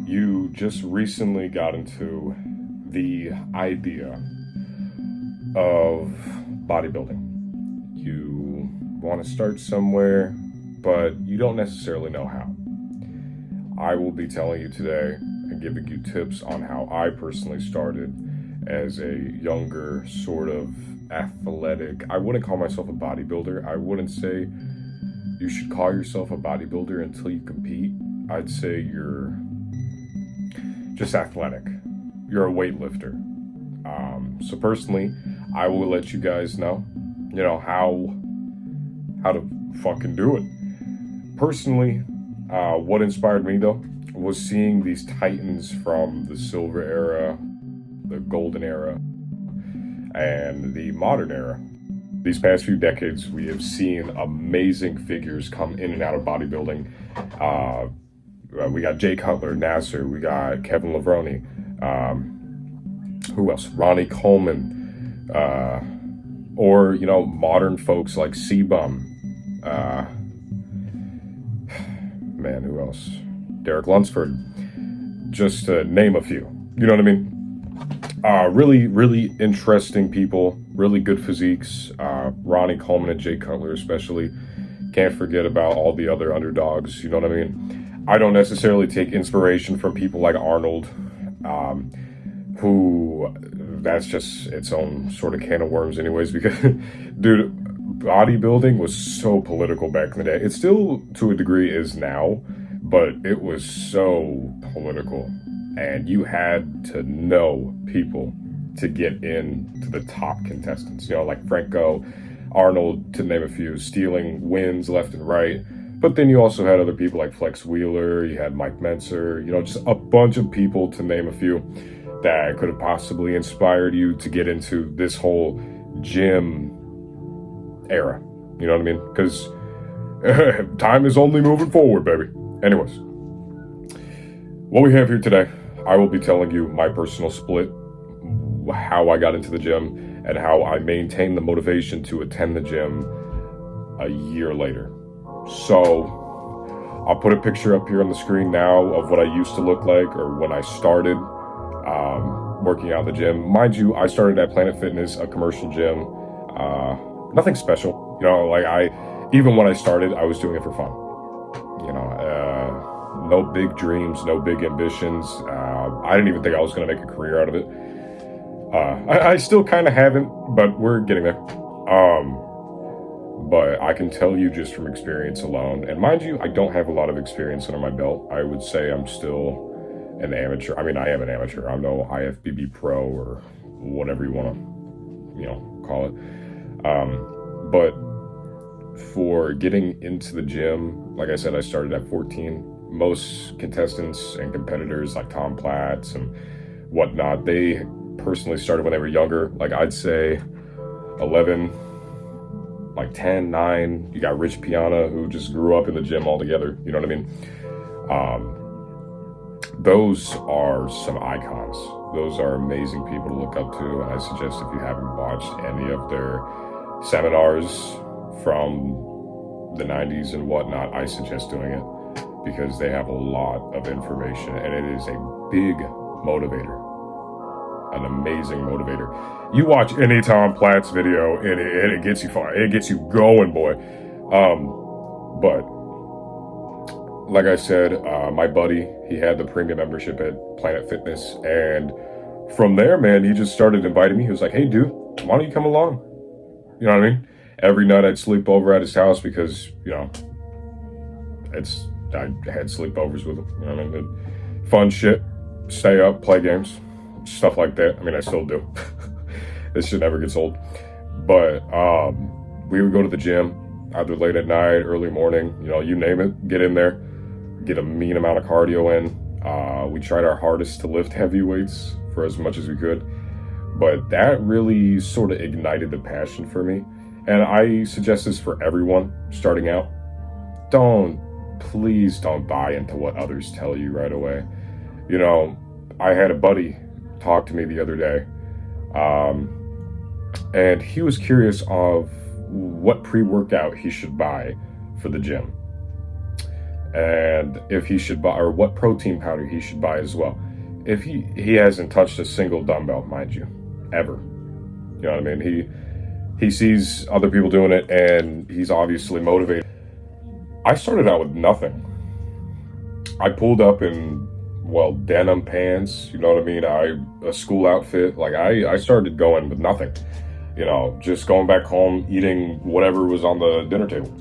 you just recently got into the idea of bodybuilding. You want to start somewhere, but you don't necessarily know how. I will be telling you today and giving you tips on how I personally started as a younger, sort of athletic. I wouldn't call myself a bodybuilder. I wouldn't say you should call yourself a bodybuilder until you compete. I'd say you're just athletic. You're a weightlifter. So personally, I will let you guys know, how to fucking do it. Personally, what inspired me though was seeing these titans from the silver era, the golden era, and the modern era. These past few decades, we have seen amazing figures come in and out of bodybuilding. We got Jay Cutler, Nasser, we got Kevin Levrone, who else? Ronnie Coleman, or modern folks like C-Bum. Man, who else? Derek Lunsford, just to name a few. You know what I mean? Really, really interesting people, really good physiques. Ronnie Coleman and Jay Cutler especially. Can't forget about all the other underdogs, you know what I mean? I don't necessarily take inspiration from people like Arnold, who, that's just its own sort of can of worms anyways, because, dude, bodybuilding was so political back in the day. It still, to a degree, is now, but it was so political. And you had to know people to get into the top contestants, like Franco, Arnold, to name a few, stealing wins left and right. But then you also had other people like Flex Wheeler, you had Mike Menser, just a bunch of people, to name a few, that could have possibly inspired you to get into this whole gym era. You know what I mean? Because time is only moving forward, baby. Anyways, what we have here today, I will be telling you my personal split, how I got into the gym, and how I maintained the motivation to attend the gym a year later. So I'll put a picture up here on the screen now of what I used to look like, or when I started working out in the gym. Mind you, I started at Planet Fitness, a commercial gym. Nothing special, even when I started, I was doing it for fun. No big dreams, no big ambitions. I didn't even think I was going to make a career out of it. I still kind of haven't, but we're getting there. But I can tell you just from experience alone, and mind you, I don't have a lot of experience under my belt. I would say I'm still an amateur. I mean, I am an amateur. I'm no IFBB pro or whatever you want to, call it. But for getting into the gym, like I said, I started at 14. Most contestants and competitors like Tom Platz and whatnot, they personally started when they were younger. Like I'd say 11, like 10, 9. You got Rich Piana, who just grew up in the gym altogether. You know what I mean? Those are some icons. Those are amazing people to look up to. And I suggest if you haven't watched any of their seminars from the 90s and whatnot, I suggest doing it, because they have a lot of information and it is a big motivator, an amazing motivator. You watch any Tom Platz video and it gets you far, it gets you going, boy. But like I said, my buddy, he had the premium membership at Planet Fitness, and from there, man, he just started inviting me. He was like, "Hey dude, why don't you come along?" You know what I mean? Every night I'd sleep over at his house because, I had sleepovers with him. You know what I mean? Fun shit, stay up, play games, stuff like that. I mean, I still do. This shit never gets old. But we would go to the gym either late at night, early morning, you name it, get in there, get a mean amount of cardio in. We tried our hardest to lift heavy weights for as much as we could. But that really sort of ignited the passion for me. And I suggest this for everyone starting out. Please don't buy into what others tell you right away. I had a buddy talk to me the other day, and he was curious of what pre-workout he should buy for the gym. and if he should buy, or what protein powder he should buy as well. If he hasn't touched a single dumbbell, mind you, ever. You know what I mean? He sees other people doing it, and he's obviously motivated. I started out with nothing. I pulled up in, well, denim pants, you know what I mean? A school outfit. Like, I started going with nothing. You know, just going back home, eating whatever was on the dinner table.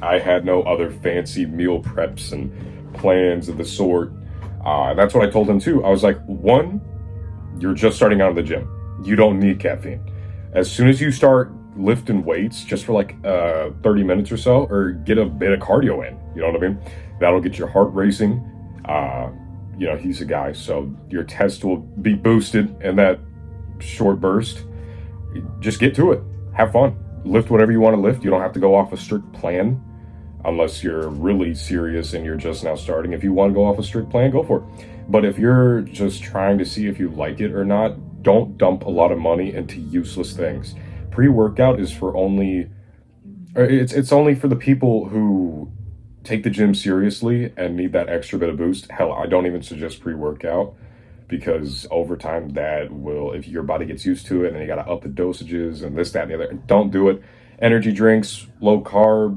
I had no other fancy meal preps and plans of the sort. That's what I told him too. I was like, one, you're just starting out in the gym. You don't need caffeine. As soon as you start lifting weights just for like 30 minutes or so, or get a bit of cardio in, you know what I mean? That'll get your heart racing. You know, he's a guy, so your test will be boosted in that short burst. Just get to it. Have fun. Lift whatever you want to lift. You don't have to go off a strict plan unless you're really serious and you're just now starting. If you want to go off a strict plan, go for it. But if you're just trying to see if you like it or not, don't dump a lot of money into useless things. Pre-workout is for only, it's only for the people who take the gym seriously and need that extra bit of boost. Hell, I don't even suggest pre-workout, because over time that will, if your body gets used to it and you got to up the dosages and this, that, and the other, don't do it. Energy drinks, low calorie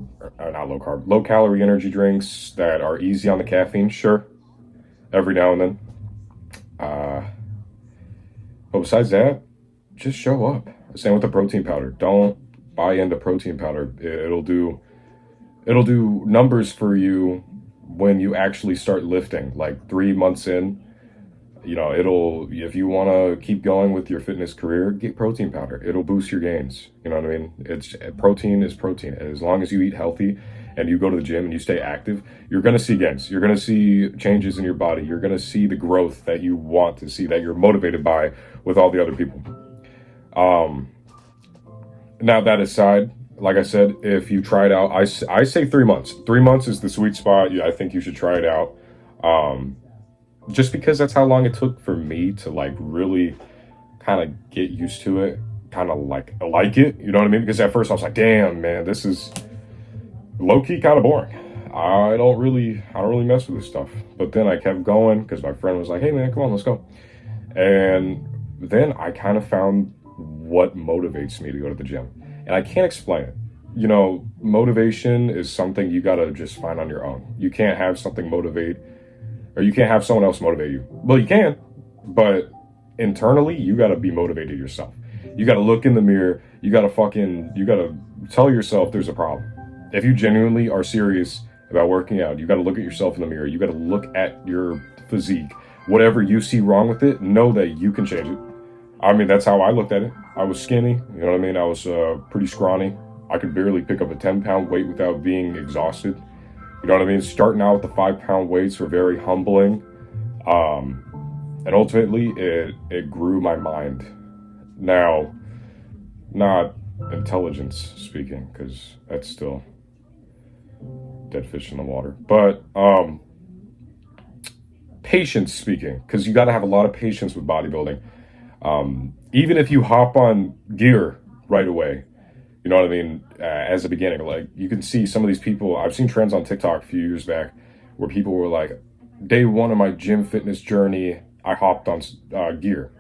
energy drinks that are easy on the caffeine, sure, every now and then. But besides that, just show up. Same with the protein powder. Don't buy into protein powder. It'll do numbers for you when you actually start lifting, like 3 months in. You know, if you want to keep going with your fitness career, get protein powder. It'll boost your gains. You know what I mean? Protein is protein. And as long as you eat healthy and you go to the gym and you stay active, you're going to see gains. You're going to see changes in your body. You're going to see the growth that you want to see, that you're motivated by with all the other people. Now that aside, like I said, if you try it out, I say 3 months. 3 months is the sweet spot. I think you should try it out. Just because that's how long it took for me to like really kind of get used to it, kind of like it, you know what I mean? Because at first I was like, damn, man, this is low-key kind of boring. I don't really mess with this stuff. But then I kept going because my friend was like, hey man, come on, let's go. And then I kind of found what motivates me to go to the gym. And I can't explain it. You know, motivation is something you gotta just find on your own. You can't have something motivate, or you can't have someone else motivate you. Well, you can, but internally, you gotta be motivated yourself. You gotta look in the mirror. You gotta tell yourself there's a problem. If you genuinely are serious about working out, you gotta look at yourself in the mirror. You gotta look at your physique. Whatever you see wrong with it, know that you can change it. I mean, that's how I looked at it. I was skinny, you know what I mean? I was pretty scrawny. I could barely pick up a 10-pound weight without being exhausted. You know what I mean? Starting out with the 5-pound weights were very humbling. And ultimately, it grew my mind. Now, not intelligence speaking, because that's still dead fish in the water. But patience speaking, because you got to have a lot of patience with bodybuilding. Even if you hop on gear right away, you know what I mean? As a beginning, like you can see some of these people, I've seen trends on TikTok a few years back where people were like, day one of my gym fitness journey, I hopped on gear.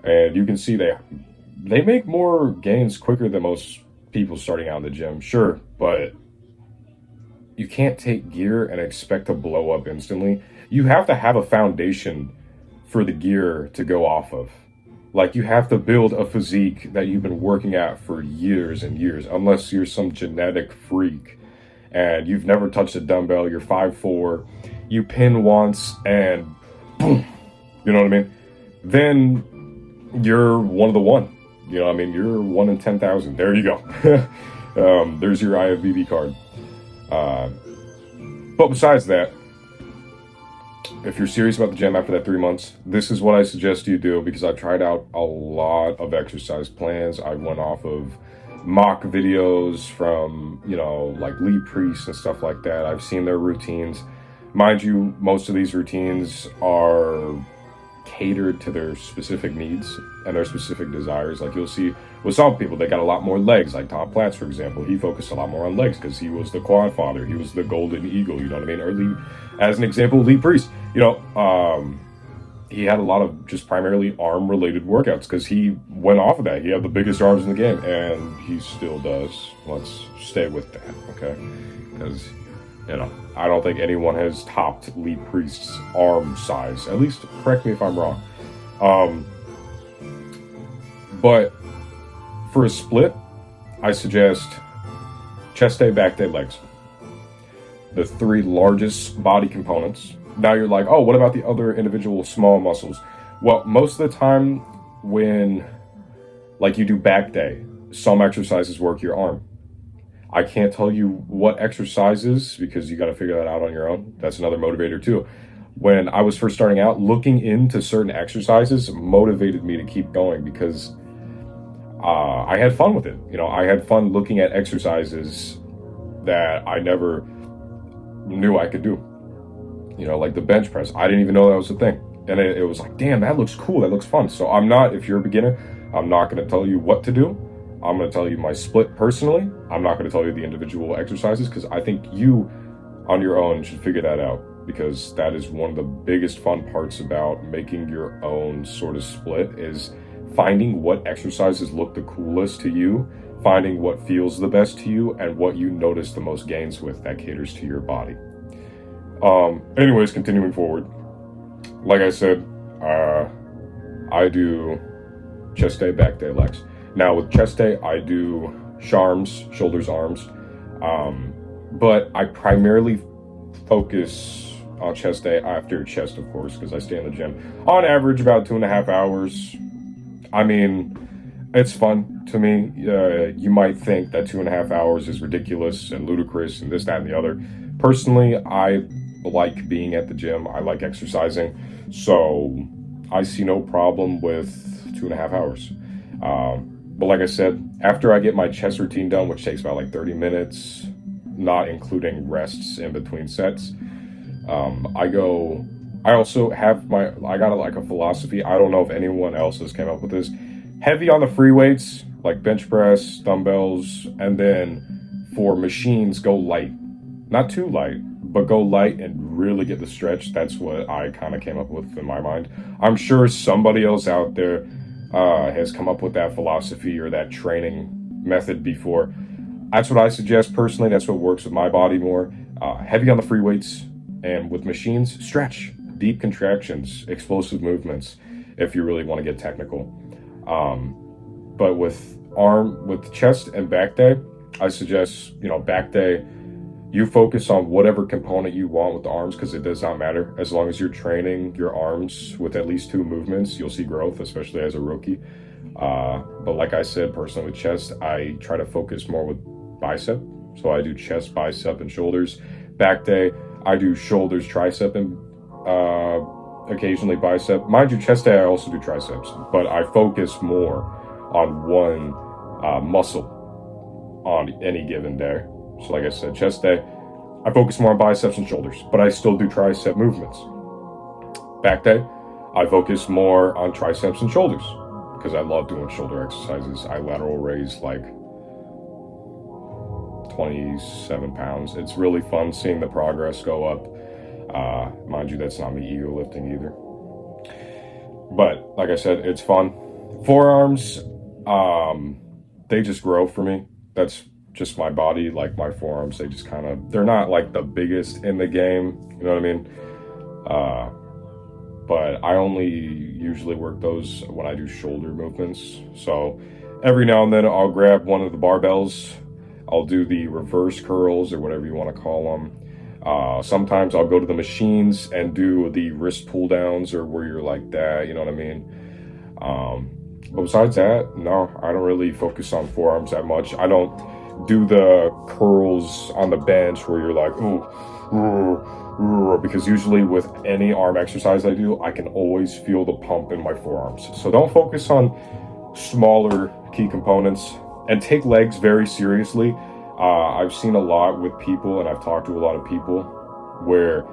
And you can see they make more gains quicker than most people starting out in the gym. Sure, but you can't take gear and expect to blow up instantly. You have to have a foundation for the gear to go off of. Like, you have to build a physique that you've been working at for years and years, unless you're some genetic freak and you've never touched a dumbbell, you're 5'4", you pin once and boom, you know what I mean? Then you're one of the one. You know what I mean? You're 1 in 10,000. There you go. There's your IFBB card. But besides that, if you're serious about the gym after that 3 months, this is what I suggest you do, because I tried out a lot of exercise plans. I went off of mock videos from, you know, like Lee Priest and stuff like that. I've seen their routines. Mind you, most of these routines are catered to their specific needs and their specific desires. Like you'll see with some people, they got a lot more legs. Like Tom Platz, for example, he focused a lot more on legs because he was the quad father. He was the golden eagle. You know what I mean? Or Lee, as an example, Lee Priest. He had a lot of just primarily arm related workouts because he went off of that. He had the biggest arms in the game, and he still does. Let's stay with that, okay? Because I don't think anyone has topped Lee Priest's arm size. At least, correct me if I'm wrong. But for a split, I suggest chest day, back day, legs. The three largest body components. Now you're like, oh, what about the other individual small muscles? Well, most of the time when like you do back day, some exercises work your arm. I can't tell you what exercises because you got to figure that out on your own. That's another motivator too. When I was first starting out, looking into certain exercises motivated me to keep going because I had fun with it. I had fun looking at exercises that I never knew I could do. Like the bench press. I didn't even know that was a thing. And it was like, damn, that looks cool. That looks fun. So if you're a beginner, I'm not going to tell you what to do. I'm going to tell you my split personally. I'm not going to tell you the individual exercises because I think you on your own should figure that out because that is one of the biggest fun parts about making your own sort of split is finding what exercises look the coolest to you, finding what feels the best to you, and what you notice the most gains with that caters to your body. Anyways, continuing forward. Like I said, I do chest day, back day, legs. Now with chest day, I do shoulders, arms. But I primarily focus on chest day after chest, of course, because I stay in the gym. On average, about 2.5 hours. I mean, it's fun to me. You might think that 2.5 hours is ridiculous and ludicrous and this, that, and the other. Personally, I like being at the gym. I like exercising. So I see no problem with 2.5 hours. But like I said, after I get my chest routine done, which takes about like 30 minutes, not including rests in between sets, I also have I got a philosophy. I don't know if anyone else has came up with this. Heavy on the free weights, like bench press, dumbbells, and then for machines, go light. Not too light, but go light and really get the stretch. That's what I kind of came up with in my mind. I'm sure somebody else out there has come up with that philosophy or that training method before. That's what I suggest personally. That's what works with my body more. Heavy on the free weights, and with machines, stretch, deep contractions, explosive movements if you really want to get technical. But with chest and back day, I suggest, back day, you focus on whatever component you want with the arms because it does not matter. As long as you're training your arms with at least 2 movements, you'll see growth, especially as a rookie. But like I said, personally with chest, I try to focus more with bicep. So I do chest, bicep, and shoulders. Back day, I do shoulders, tricep, and occasionally bicep. Mind you, chest day, I also do triceps. But I focus more on one muscle on any given day. So like I said, chest day, I focus more on biceps and shoulders, but I still do tricep movements. Back day, I focus more on triceps and shoulders because I love doing shoulder exercises. I lateral raise like 27 pounds. It's really fun seeing the progress go up. Mind you, that's not me ego lifting either. But like I said, it's fun. Forearms, they just grow for me. That's just my body, like my forearms, they're not like the biggest in the game, you know what I mean? But I only usually work those when I do shoulder movements. So every now and then I'll grab one of the barbells, I'll do the reverse curls or whatever you want to call them. Sometimes I'll go to the machines and do the wrist pull downs or where you're like that, you know what I mean? But besides that, no, I don't really focus on forearms that much. I don't do the curls on the bench where you're like, because usually with any arm exercise I do, I can always feel the pump in my forearms. So don't focus on smaller key components and take legs very seriously. I've seen a lot with people and I've talked to a lot of people where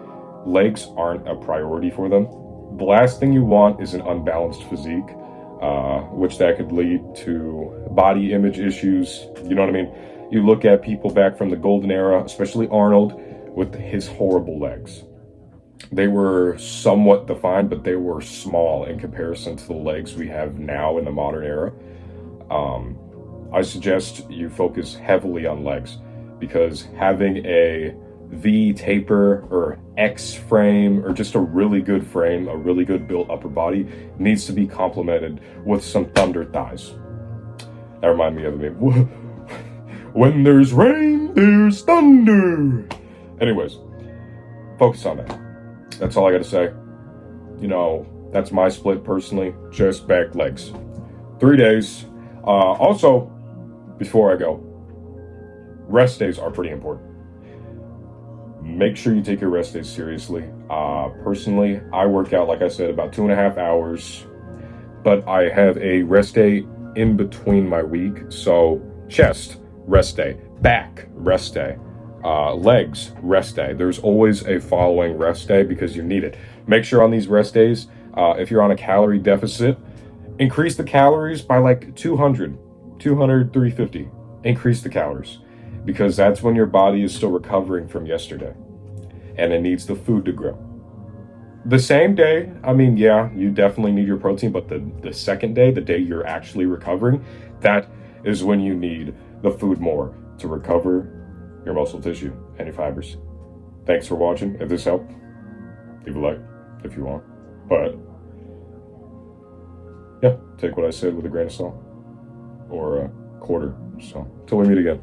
legs aren't a priority for them. The last thing you want is an unbalanced physique, which that could lead to body image issues. You know what I mean? You look at people back from the golden era, especially Arnold, with his horrible legs. They were somewhat defined, but they were small in comparison to the legs we have now in the modern era. I suggest you focus heavily on legs, because having a V taper or X frame, or just a really good frame, a really good built upper body, needs to be complemented with some thunder thighs. That reminds me of the meme. When there's rain, there's thunder. Anyways, focus on that. That's all I gotta say. You know, that's my split personally. Just back, legs. 3 days. Also, before I go, rest days are pretty important. Make sure you take your rest days seriously. Personally, I work out, like I said, about 2.5 hours, but I have a rest day in between my week. So chest, rest day, back, rest day, legs, rest day. There's always a following rest day because you need it. Make sure on these rest days, if you're on a calorie deficit, increase the calories by like 200, 350. Increase the calories, because that's when your body is still recovering from yesterday and it needs the food to grow. The same day, I mean, yeah, you definitely need your protein, but the second day, the day you're actually recovering, that is when you need the food more to recover your muscle tissue and your fibers. Thanks for watching. If this helped, leave a like if you want. But yeah, take what I said with a grain of salt, or a quarter. So, till we meet again.